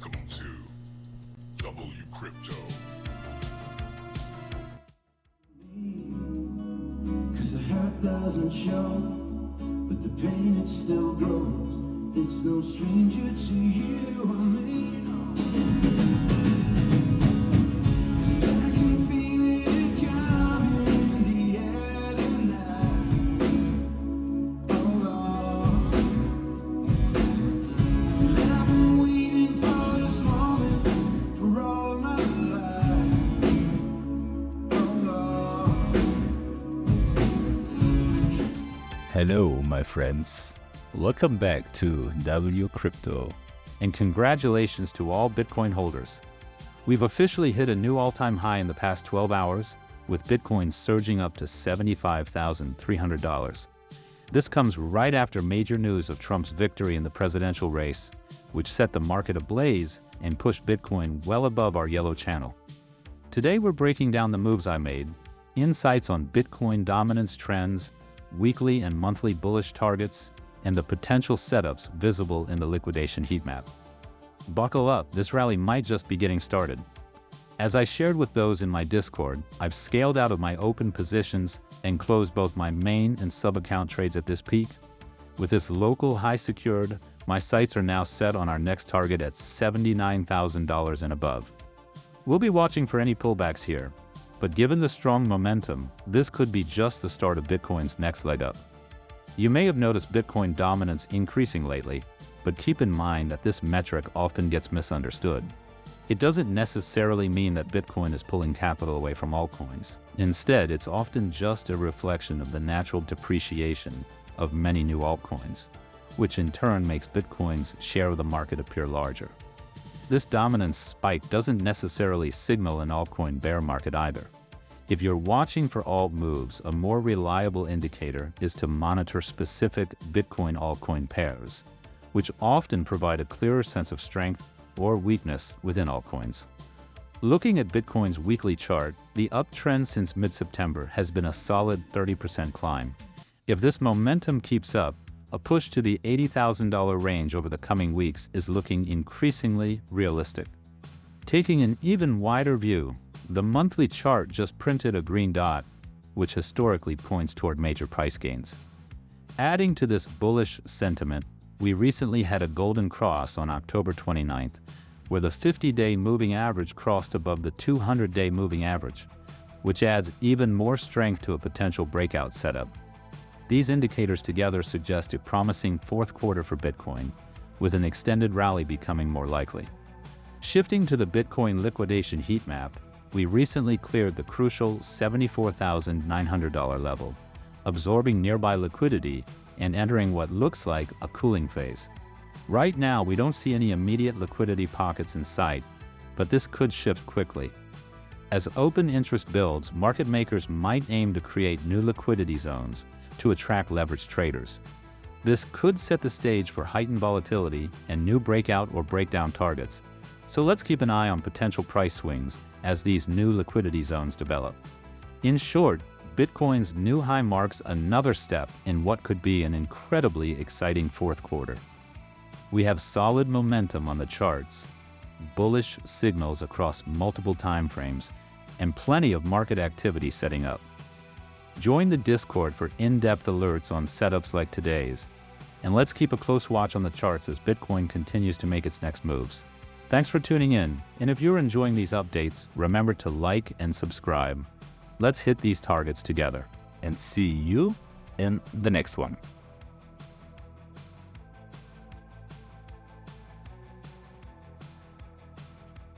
Welcome to WCrypto. Cause the hurt doesn't show, but the pain it still grows. It's no stranger to you or me. And I can feel it coming in the air tonight. Oh Lord. And I've been waiting for this moment for all my life. Oh Lord. Hello, my friends. Welcome back to WCrypto, and congratulations to all Bitcoin holders. We've officially hit a new all-time high in the past 12 hours, with Bitcoin surging up to $75,300. This comes right after major news of Trump's victory in the presidential race, which set the market ablaze and pushed Bitcoin well above our yellow channel. Today we're breaking down the moves I made, insights on Bitcoin dominance trends, weekly and monthly bullish targets, and the potential setups visible in the liquidation heat map. Buckle up, this rally might just be getting started. As I shared with those in my Discord, I've scaled out of my open positions and closed both my main and sub-account trades at this peak. With this local high secured, my sights are now set on our next target at $79,000 and above. We'll be watching for any pullbacks here, but given the strong momentum, this could be just the start of Bitcoin's next leg up. You may have noticed Bitcoin dominance increasing lately, but keep in mind that this metric often gets misunderstood. It doesn't necessarily mean that Bitcoin is pulling capital away from altcoins. Instead, it's often just a reflection of the natural depreciation of many new altcoins, which in turn makes Bitcoin's share of the market appear larger. This dominance spike doesn't necessarily signal an altcoin bear market either. If you're watching for alt moves, a more reliable indicator is to monitor specific Bitcoin altcoin pairs, which often provide a clearer sense of strength or weakness within altcoins. Looking at Bitcoin's weekly chart, the uptrend since mid-September has been a solid 30% climb. If this momentum keeps up, a push to the $80,000 range over the coming weeks is looking increasingly realistic. Taking an even wider view, the monthly chart just printed a green dot, which historically points toward major price gains. Adding to this bullish sentiment, we recently had a golden cross on October 29th, where the 50-day moving average crossed above the 200-day moving average, which adds even more strength to a potential breakout setup. These indicators together suggest a promising fourth quarter for Bitcoin, with an extended rally becoming more likely. Shifting to the Bitcoin liquidation heat map, we recently cleared the crucial $74,900 level, absorbing nearby liquidity and entering what looks like a cooling phase. Right now, we don't see any immediate liquidity pockets in sight, but this could shift quickly. As open interest builds, market makers might aim to create new liquidity zones to attract leveraged traders. This could set the stage for heightened volatility and new breakout or breakdown targets. So let's keep an eye on potential price swings as these new liquidity zones develop. In short, Bitcoin's new high marks another step in what could be an incredibly exciting fourth quarter. We have solid momentum on the charts, bullish signals across multiple time frames, and plenty of market activity setting up. Join the Discord for in-depth alerts on setups like today's, and let's keep a close watch on the charts as Bitcoin continues to make its next moves. Thanks for tuning in, and if you're enjoying these updates, remember to like and subscribe. Let's hit these targets together, and see you in the next one.